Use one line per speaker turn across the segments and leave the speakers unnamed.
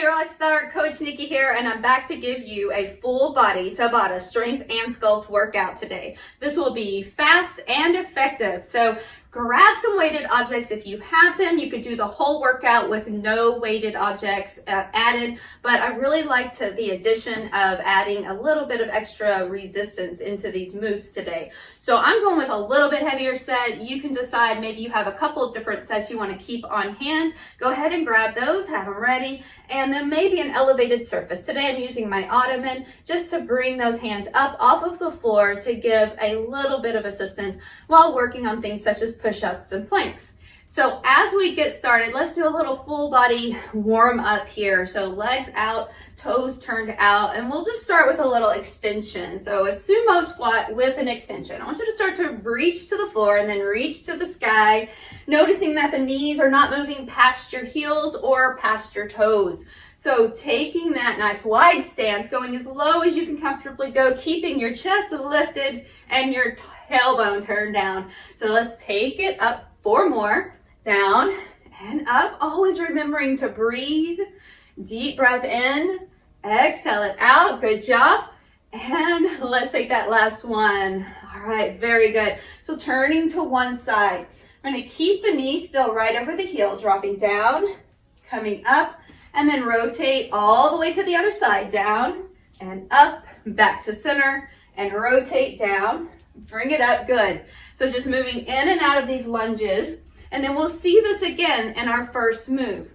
your Rockstar Coach Nikki here, and I'm back to give you a full body Tabata strength and sculpt workout today. This will be fast and effective, so grab some weighted objects if you have them. You could do the whole workout with no weighted objects added, but I really liked the addition of adding a little bit of extra resistance into these moves today. So I'm going with a little bit heavier set. You can decide, maybe you have a couple of different sets you want to keep on hand. Go ahead and grab those, have them ready, and then maybe an elevated surface. Today I'm using my ottoman just to bring those hands up off of the floor to give a little bit of assistance while working on things such as push-ups and planks. So as we get started, let's do a little full body warm up here. So legs out, toes turned out, and we'll just start with a little extension. So a sumo squat with an extension. I want you to start to reach to the floor and then reach to the sky, noticing that the knees are not moving past your heels or past your toes. So taking that nice wide stance, going as low as you can comfortably go, keeping your chest lifted and your tailbone turned down. So let's take it up 4 more, down and up, always remembering to breathe. Deep breath in, exhale it out, good job. And let's take that last one. All right, very good. So turning to one side, we're gonna keep the knee still right over the heel, dropping down, coming up, and then rotate all the way to the other side, down and up, back to center, and rotate down, bring it up, good. So just moving in and out of these lunges, and then we'll see this again in our first move.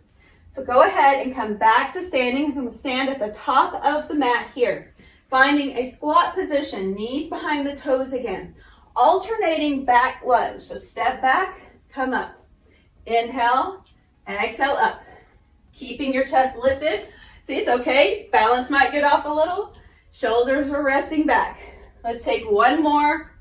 So go ahead and come back to standing. So I'm gonna stand at the top of the mat here, finding a squat position, knees behind the toes again, alternating back lunge. So step back, come up, inhale, exhale up. Keeping your chest lifted. See, it's okay. Balance might get off a little. Shoulders are resting back. Let's take one more.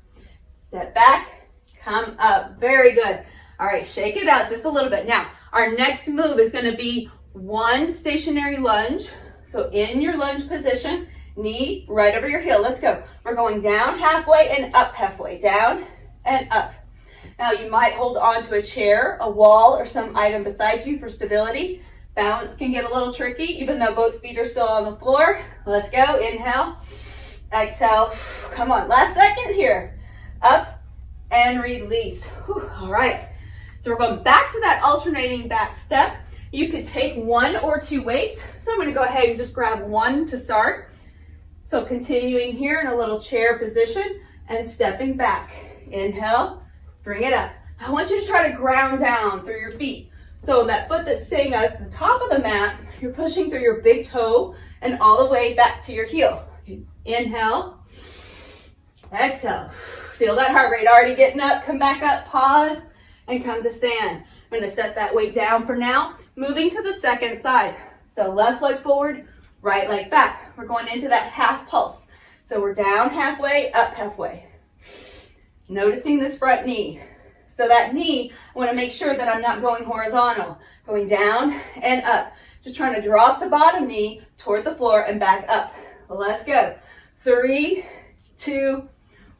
Step back, come up. Very good. All right, shake it out just a little bit. Now, our next move is going to be one stationary lunge. So in your lunge position, knee right over your heel. Let's go. We're going down halfway and up halfway. Down and up. Now, you might hold on to a chair, a wall, or some item beside you for stability. Balance can get a little tricky, even though both feet are still on the floor. Let's go. Inhale, exhale. Come on, last second here. Up and release. Whew. All right. So we're going back to that alternating back step. You could take 1 or 2 weights. So I'm going to go ahead and just grab 1 to start. So continuing here in a little chair position and stepping back. Inhale, bring it up. I want you to try to ground down through your feet. So that foot that's staying at the top of the mat, you're pushing through your big toe and all the way back to your heel. Inhale, exhale. Feel that heart rate already getting up. Come back up, pause, and come to stand. I'm going to set that weight down for now. Moving to the second side. So left leg forward, right leg back. We're going into that half pulse. So we're down halfway, up halfway. Noticing this front knee. So that knee, I want to make sure that I'm not going horizontal, going down and up. Just trying to drop the bottom knee toward the floor and back up. Let's go. 3, 2,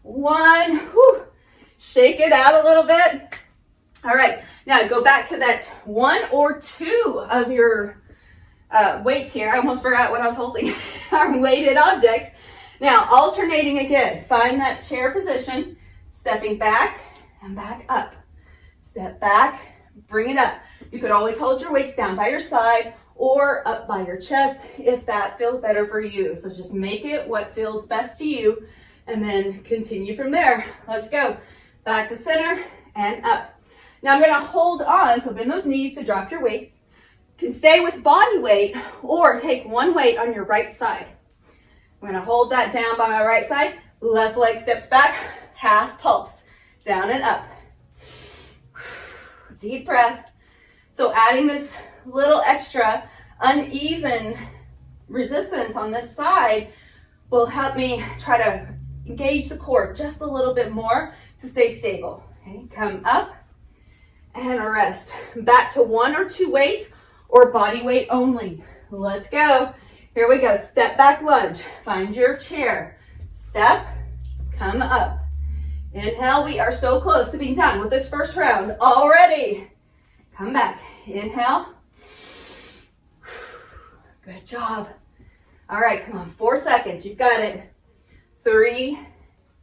1. Whew. Shake it out a little bit. All right, now go back to that 1 or 2 of your weights here. I almost forgot what I was holding. Our weighted objects. Now alternating again. Find that chair position, stepping back and back up. Step back, bring it up. You could always hold your weights down by your side or up by your chest if that feels better for you. So just make it what feels best to you and then continue from there. Let's go. Back to center and up. Now I'm gonna hold on, so bend those knees to drop your weights. You can stay with body weight or take 1 weight on your right side. I'm gonna hold that down by my right side. Left leg steps back, half pulse. Down and up. Deep breath. So adding this little extra uneven resistance on this side will help me try to engage the core just a little bit more to stay stable. Okay, come up and rest. Back to 1 or 2 weights or body weight only. Let's go. Here we go. Step back lunge. Find your chair. Step, come up. Inhale, we are so close to being done with this first round already. Come back, inhale. Good job. All right, come on, 4 seconds. You've got it. 3,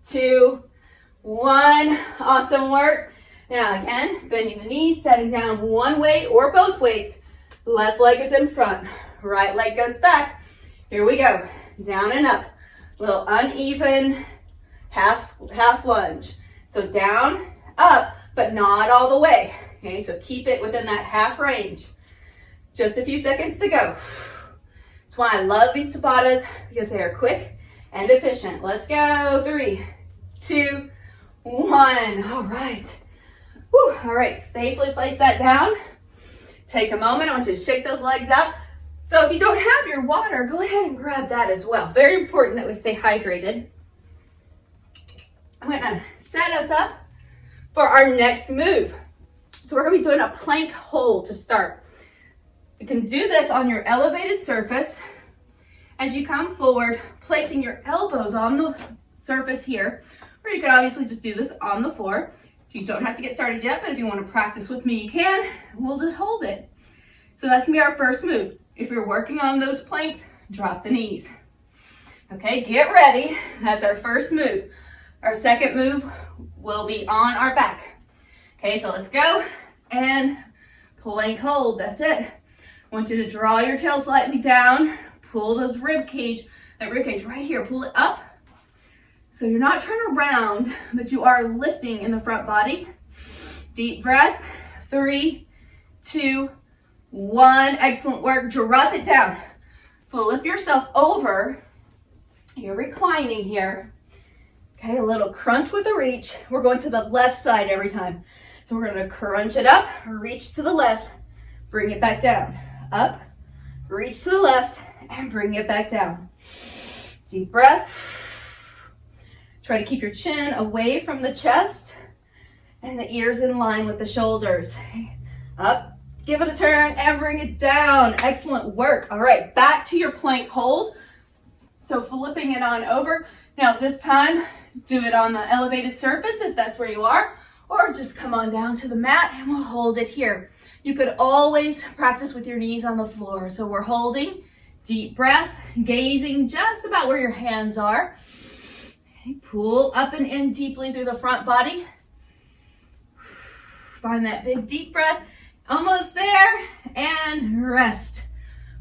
2, 1. Awesome work. Now again, bending the knees, setting down one weight or both weights. Left leg is in front. Right leg goes back. Here we go. Down and up. Little uneven half lunge. So down, up, but not all the way. Okay, so keep it within that half range. Just a few seconds to go. That's why I love these Tabatas, because they are quick and efficient. Let's go. 3, 2, 1. All right. Whew. All right, safely place that down. Take a moment. I want you to shake those legs out. So if you don't have your water, go ahead and grab that as well. Very important that we stay hydrated. I'm gonna set us up for our next move. So we're gonna be doing a plank hold to start. You can do this on your elevated surface as you come forward, placing your elbows on the surface here, or you can obviously just do this on the floor. So you don't have to get started yet, but if you want to practice with me, you can. We'll just hold it. So that's gonna be our first move. If you're working on those planks, drop the knees. Okay, get ready. That's our first move. Our second move will be on our back. Okay, so let's go and plank hold. That's it. I want you to draw your tail slightly down, pull those rib cage, that rib cage right here, pull it up. So you're not trying to round, but you are lifting in the front body. Deep breath. 3, 2, 1. Excellent work. Drop it down. Flip yourself over. You're reclining here. Okay, a little crunch with a reach. We're going to the left side every time. So we're going to crunch it up, reach to the left, bring it back down. Up, reach to the left, and bring it back down. Deep breath. Try to keep your chin away from the chest and the ears in line with the shoulders. Up, give it a turn, and bring it down. Excellent work. All right, back to your plank hold. So flipping it on over. Now this time, do it on the elevated surface if that's where you are, or just come on down to the mat and we'll hold it here. You could always practice with your knees on the floor. So we're holding, deep breath, gazing just about where your hands are. Okay, pull up and in deeply through the front body. Find that big deep breath. Almost there, and rest.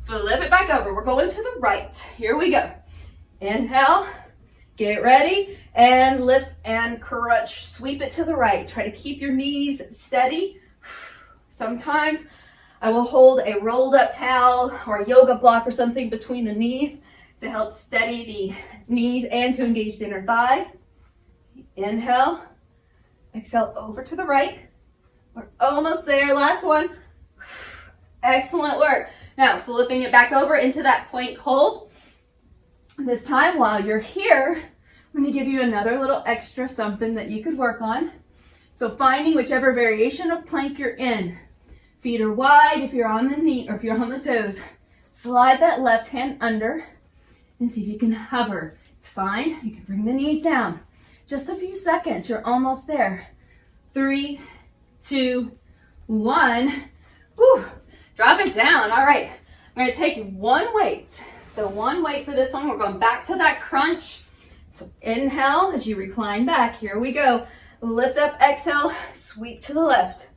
Flip it back over. We're going to the right. Here we go. Inhale, get ready, and lift and crunch. Sweep it to the right. Try to keep your knees steady. Sometimes I will hold a rolled up towel or a yoga block or something between the knees to help steady the knees and to engage the inner thighs. Inhale, exhale over to the right. We're almost there. Last one. Excellent work. Now flipping it back over into that plank hold. This time while you're here, I'm going to give you another little extra something that you could work on. So finding whichever variation of plank you're in. Feet are wide if you're on the knee or if you're on the toes. Slide that left hand under and see if you can hover. It's fine. You can bring the knees down. Just a few seconds. You're almost there. 3, 2, 1. Whew. Drop it down. All right. I'm going to take one weight. So one weight for this one. We're going back to that crunch. So inhale as you recline back. Here we go. Lift up, exhale, sweep to the left.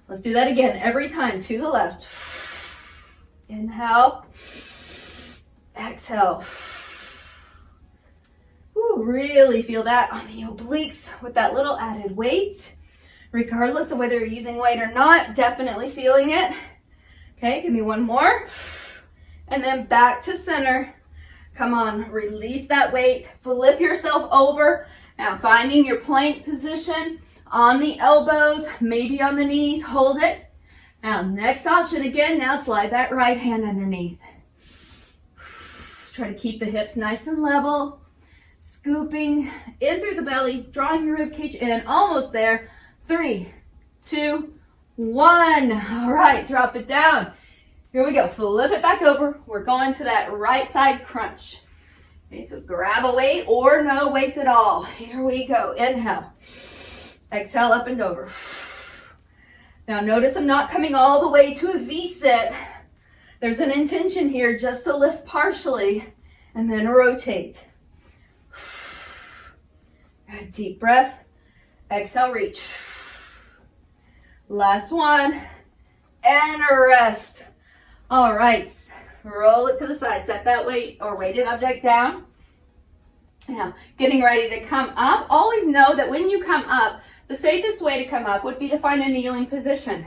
Let's do that again every time, to the left. Inhale, exhale. Ooh, really feel that on the obliques with that little added weight. Regardless of whether you're using weight or not, definitely feeling it. Okay, give me one more. And then back to center. Come on, release that weight. Flip yourself over. Now finding your plank position on the elbows, maybe on the knees, hold it. Now next option again, now slide that right hand underneath. Try to keep the hips nice and level. Scooping in through the belly, drawing your rib cage in, almost there. 3, 2, 1. All right, drop it down. Here we go, flip it back over. We're going to that right side crunch. Okay, so grab a weight or no weights at all. Here we go, inhale. Exhale up and over. Now notice I'm not coming all the way to a V-sit. There's an intention here just to lift partially and then rotate. Deep breath. Exhale, reach. Last one. And rest. All right. Roll it to the side. Set that weight or weighted object down. Now, getting ready to come up. Always know that when you come up, the safest way to come up would be to find a kneeling position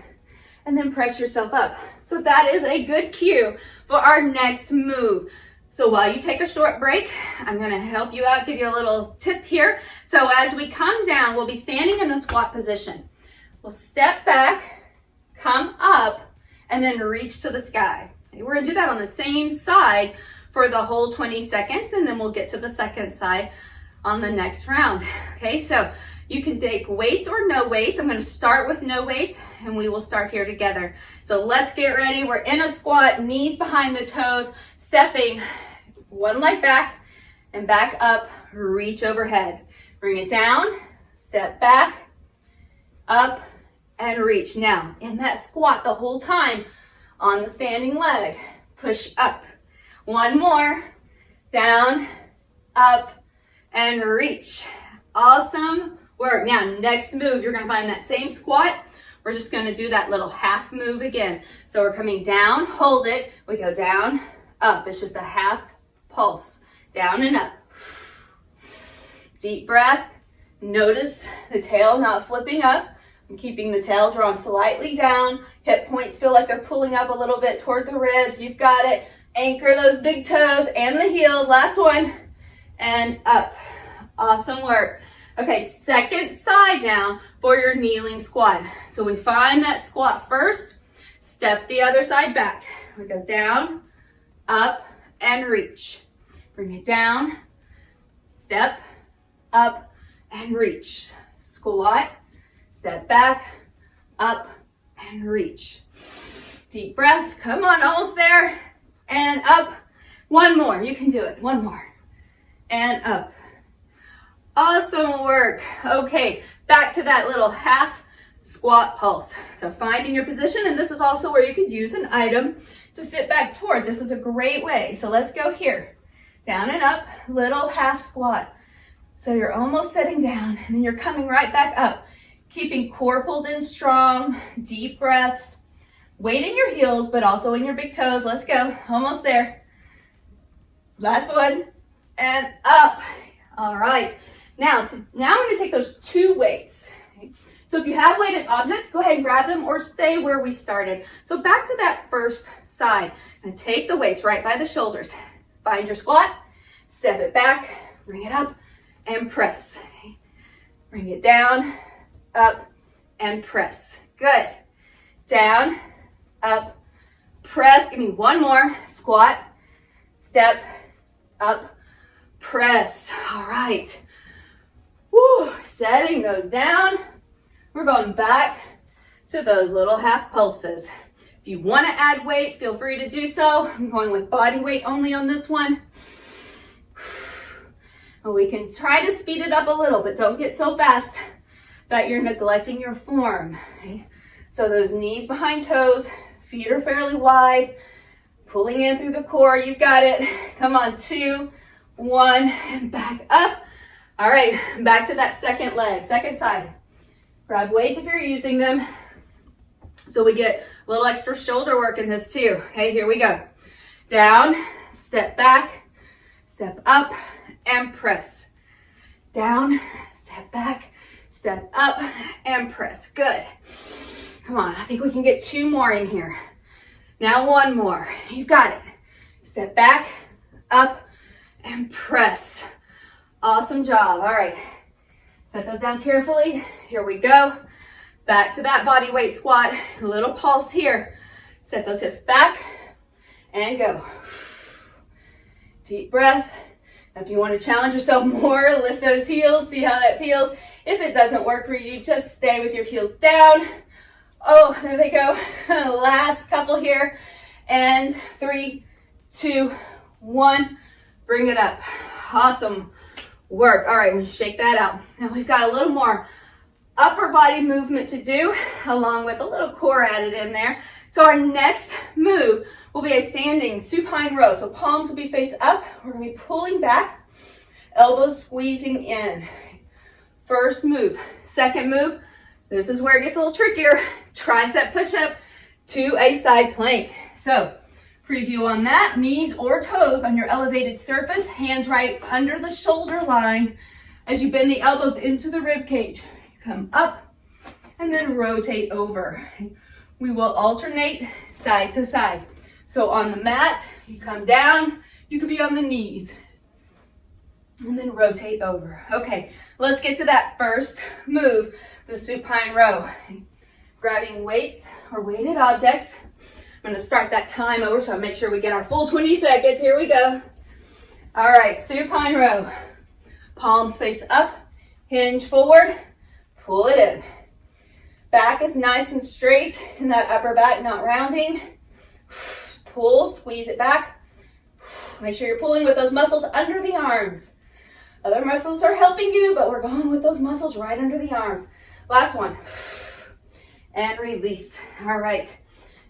and then press yourself up. So that is a good cue for our next move. So while you take a short break, I'm going to help you out, give you a little tip here. So as we come down, we'll be standing in a squat position. We'll step back, come up, and then reach to the sky. Okay, we're going to do that on the same side for the whole 20 seconds, and then we'll get to the second side on the next round. Okay, so you can take weights or no weights. I'm going to start with no weights, and we will start here together. So let's get ready. We're in a squat, knees behind the toes, stepping one leg back and back up, reach overhead. Bring it down, step back, up, and reach. Now, in that squat the whole time, on the standing leg, push up. One more, down, up, and reach. Awesome work. Now, next move, you're going to find that same squat. We're just going to do that little half move again. So we're coming down, hold it. We go down, up. It's just a half pulse. Down and up. Deep breath. Notice the tail not flipping up. I'm keeping the tail drawn slightly down. Hip points feel like they're pulling up a little bit toward the ribs. You've got it. Anchor those big toes and the heels. Last one. And up. Awesome work. Okay, second side now for your kneeling squat. So we find that squat first, step the other side back. We go down, up, and reach. Bring it down, step, up, and reach. Squat, step back, up, and reach. Deep breath, come on, almost there, and up. One more, you can do it, one more, and up. Awesome work. Okay, back to that little half squat pulse. So finding your position, and this is also where you could use an item to sit back toward. This is a great way. So let's go here. Down and up, little half squat. So you're almost sitting down, and then you're coming right back up. Keeping core pulled in strong, deep breaths. Weight in your heels, but also in your big toes. Let's go, almost there. Last one, and up. All right. Now I'm going to take those two weights. Okay? So if you have weighted objects, go ahead and grab them or stay where we started. So back to that first side. And take the weights right by the shoulders. Find your squat, step it back, bring it up, and press. Okay? Bring it down, up, and press. Good. Down, up, press. Give me one more. Squat, step, up, press. All right. Woo, setting those down. We're going back to those little half pulses. If you want to add weight, feel free to do so. I'm going with body weight only on this one. And we can try to speed it up a little, but don't get so fast that you're neglecting your form. Okay? So those knees behind toes, feet are fairly wide, pulling in through the core. You've got it. Come on, 2, 1, and back up. All right, back to that second leg, second side. Grab weights if you're using them. So we get a little extra shoulder work in this too. Okay, here we go. Down, step back, step up, and press. Down, step back, step up, and press. Good. Come on, I think we can get 2 more in here. Now 1 more. You've got it. Step back, up, and press. Awesome job. All right. Set those down carefully. Here we go. Back to that body weight squat. A little pulse here. Set those hips back and go. Deep breath. Now, if you want to challenge yourself more, lift those heels. See how that feels. If it doesn't work for you, just stay with your heels down. Oh, there they go. Last couple here. And 3, 2, 1. Bring it up. Awesome work. All right, we'll shake that out. Now we've got a little more upper body movement to do, along with a little core added in there. So our next move will be a standing supine row. So palms will be face up. We're going to be pulling back, elbows squeezing in. First move. Second move, this is where it gets a little trickier. Tricep push-up to a side plank. So preview on that, knees or toes on your elevated surface, hands right under the shoulder line. As you bend the elbows into the rib cage, you come up and then rotate over. We will alternate side to side. So on the mat, you come down, you could be on the knees, and then rotate over. Okay, let's get to that first move, the supine row. Grabbing weights or weighted objects. I'm gonna start that time over so I make sure we get our full 20 seconds. Here we go. All right, supine row. Palms face up, hinge forward, pull it in. Back is nice and straight in that upper back, not rounding. Pull, squeeze it back. Make sure you're pulling with those muscles under the arms. Other muscles are helping you, but we're going with those muscles right under the arms. Last one. And release. All right.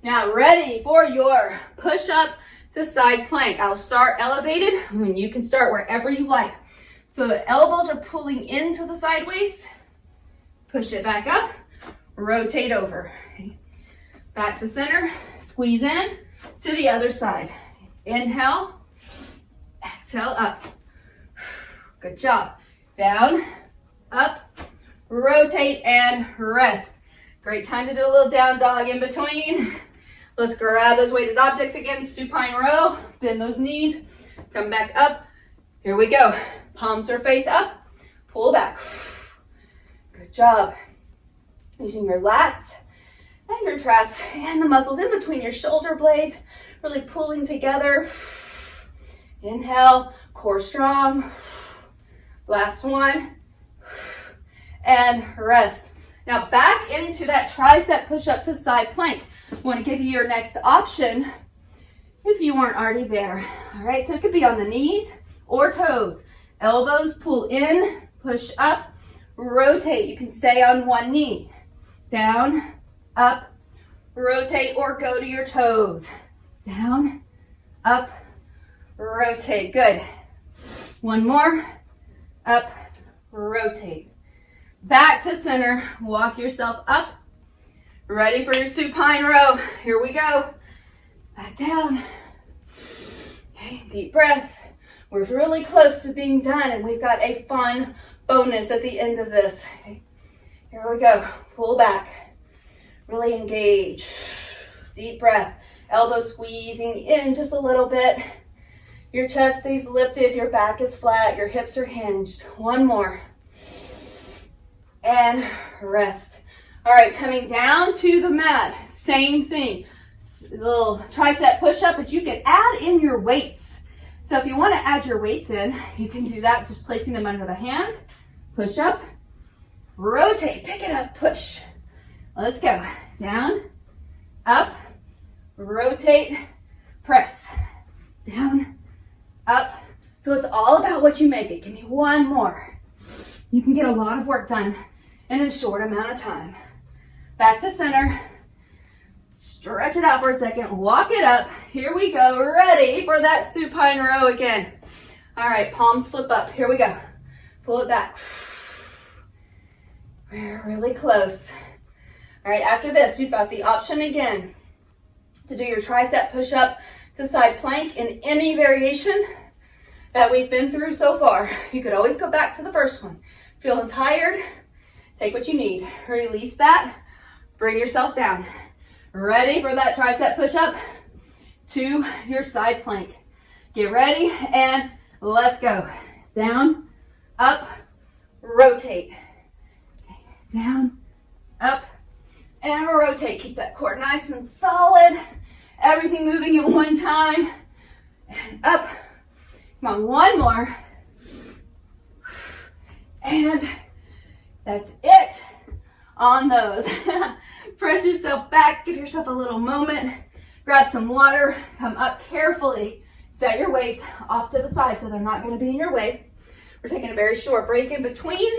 Now ready for your push-up to side plank. I'll start elevated, and you can start wherever you like. So the elbows are pulling into the side waist. Push it back up. Rotate over. Back to center. Squeeze in to the other side. Inhale. Exhale up. Good job. Down, up, rotate, and rest. Great time to do a little down dog in between. Let's grab those weighted objects again. Supine row. Bend those knees. Come back up. Here we go. Palms are face up. Pull back. Good job. Using your lats and your traps and the muscles in between your shoulder blades. Really pulling together. Inhale. Core strong. Last one. And rest. Now back into that tricep push-up to side plank. I want to give you your next option if you weren't already there. All right, so it could be on the knees or toes. Elbows pull in, push up, rotate. You can stay on one knee. Down, up, rotate, or go to your toes. Down, up, rotate. Good. One more. Up, rotate. Back to center. Walk yourself up. Ready for your supine row. Here we go. Back down. Okay, deep breath. We're really close to being done, and we've got a fun bonus at the end of this. Okay, here we go. Pull back. Really engage. Deep breath. Elbows squeezing in just a little bit. Your chest stays lifted. Your back is flat. Your hips are hinged. One more. And rest. All right, coming down to the mat. Same thing. Little tricep push-up, but you can add in your weights. So if you want to add your weights in, you can do that just placing them under the hands. Push up, rotate, pick it up, push. Let's go. Down, up, rotate, press. Down, up. So it's all about what you make it. Give me one more. You can get a lot of work done in a short amount of time. Back to center. Stretch it out for a second. Walk it up. Here we go. Ready for that supine row again. All right, palms flip up. Here we go. Pull it back. We're really close. All right, after this, you've got the option again to do your tricep push-up to side plank in any variation that we've been through so far. You could always go back to the first one. Feeling tired? Take what you need. Release that. Bring yourself down. Ready for that tricep push-up to your side plank. Get ready and let's go. Down, up, rotate. Down, up, and rotate. Keep that core nice and solid. Everything moving at one time. And up. Come on, one more. And that's it on those. Press yourself back, give yourself a little moment, grab some water, come up carefully, set your weights off to the side so they're not going to be in your way. We're taking a very short break in between,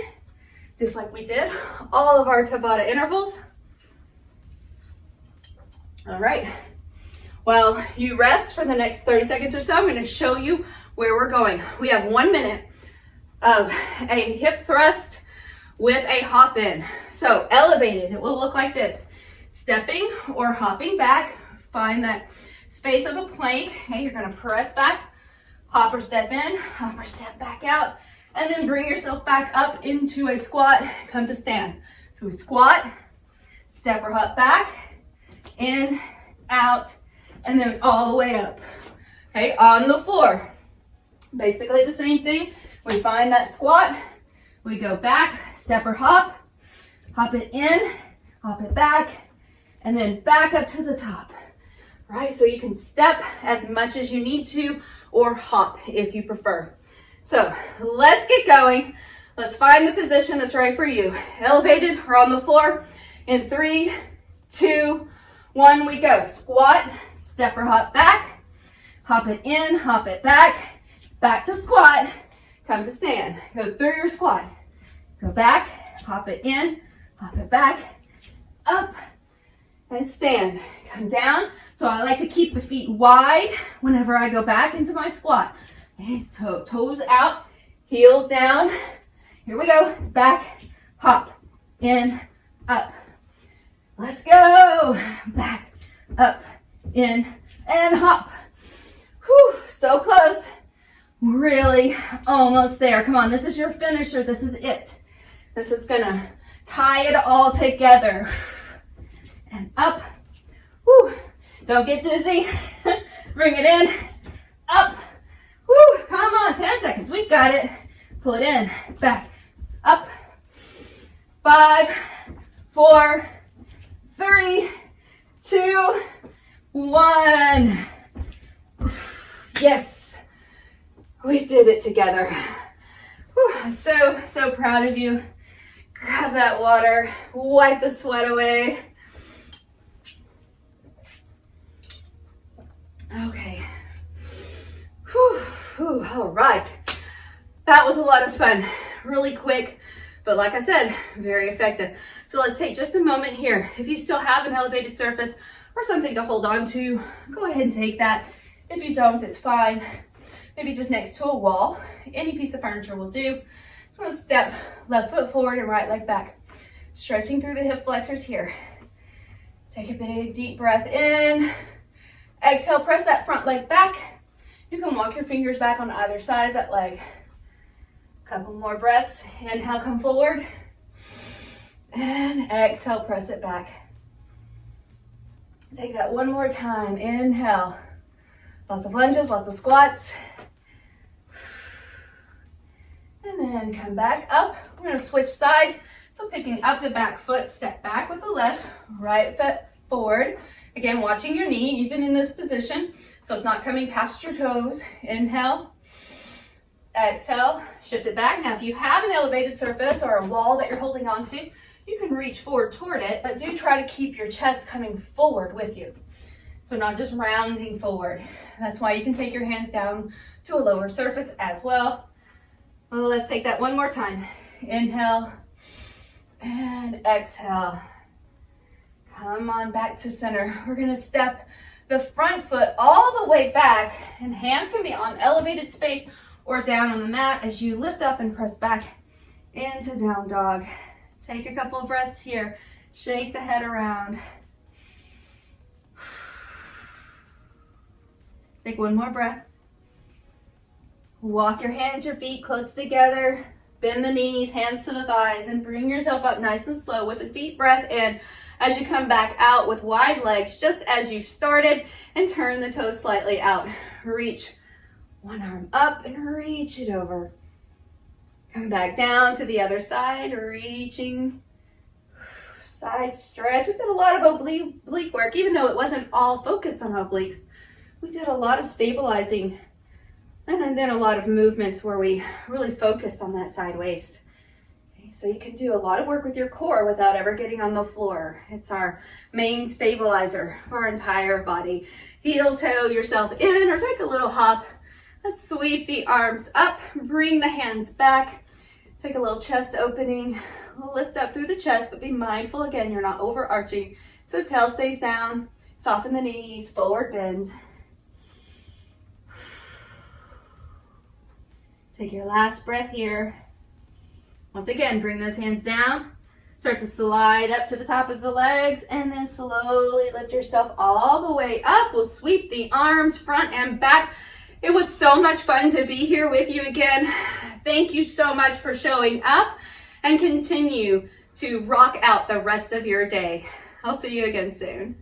just like we did all of our Tabata intervals. All right, While you rest for the next 30 seconds or so, I'm going to show you where we're going. We have 1 minute of a hip thrust with a hop in. So elevated, it will look like this. Stepping or hopping back, find that space of a plank. Okay, you're going to press back, hop or step in, hop or step back out, and then bring yourself back up into a squat, come to stand. So we squat, step or hop back, in, out, and then all the way up. Okay, on the floor. Basically the same thing. We find that squat, we go back, step or hop it in, hop it back, and then back up to the top. Right, so you can step as much as you need to, or hop if you prefer. So let's get going. Let's find the position that's right for you. Elevated or on the floor. In 3, 2, 1, we go. Squat, step or hop back, hop it in, hop it back, back to squat, come to stand. Go through your squat. Go back, hop it in, hop it back, up, and stand. Come down. So I like to keep the feet wide whenever I go back into my squat. Okay, so toes out, heels down. Here we go. Back, hop, in, up. Let's go. Back, up, in, and hop. Whew, so close. Really almost there. Come on, this is your finisher. This is it. This is gonna tie it all together. And up. Whew. Don't get dizzy. Bring it in. Up. Whew. Come on, 10 seconds. We've got it. Pull it in. Back. Up. 5, 4, 3, 2, 1. Yes. We did it together. Whew. I'm so proud of you. Grab that water. Wipe the sweat away. Okay. Whew, whew, all right. That was a lot of fun. Really quick, but like I said, very effective. So let's take just a moment here. If you still have an elevated surface or something to hold on to, go ahead and take that. If you don't, it's fine. Maybe just next to a wall. Any piece of furniture will do. So I'm gonna step left foot forward and right leg back. Stretching through the hip flexors here. Take a big deep breath in. Exhale, press that front leg back. You can walk your fingers back on either side of that leg. Couple more breaths. Inhale, come forward. And exhale, press it back. Take that one more time. Inhale. Lots of lunges, lots of squats. And then come back up. We're going to switch sides. So picking up the back foot, step back with the left, right foot forward. Again, watching your knee, even in this position, so it's not coming past your toes. Inhale, exhale, shift it back. Now, if you have an elevated surface or a wall that you're holding on to, you can reach forward toward it, but do try to keep your chest coming forward with you. So not just rounding forward. That's why you can take your hands down to a lower surface as well. Well, let's take that one more time. Inhale and exhale. Come on back to center. We're gonna step the front foot all the way back, and hands can be on elevated space or down on the mat as you lift up and press back into down dog. Take a couple of breaths here. Shake the head around. Take one more breath. Walk your hands, your feet close together. Bend the knees, hands to the thighs, and bring yourself up nice and slow with a deep breath in. As you come back out with wide legs, just as you've started, and turn the toes slightly out. Reach one arm up and reach it over. Come back down to the other side, reaching, side stretch. We did a lot of oblique work, even though it wasn't all focused on obliques. We did a lot of stabilizing, and then a lot of movements where we really focused on that side waist. So you can do a lot of work with your core without ever getting on the floor. It's our main stabilizer for our entire body. Heel toe yourself in or take a little hop. Let's sweep the arms up, bring the hands back. Take a little chest opening. Lift up through the chest, but be mindful again, you're not overarching. So tail stays down, Soften the knees, forward bend. Take your last breath here. Once again, bring those hands down. Start to slide up to the top of the legs and then slowly lift yourself all the way up. We'll sweep the arms front and back. It was so much fun to be here with you again. Thank you so much for showing up, and continue to rock out the rest of your day. I'll see you again soon.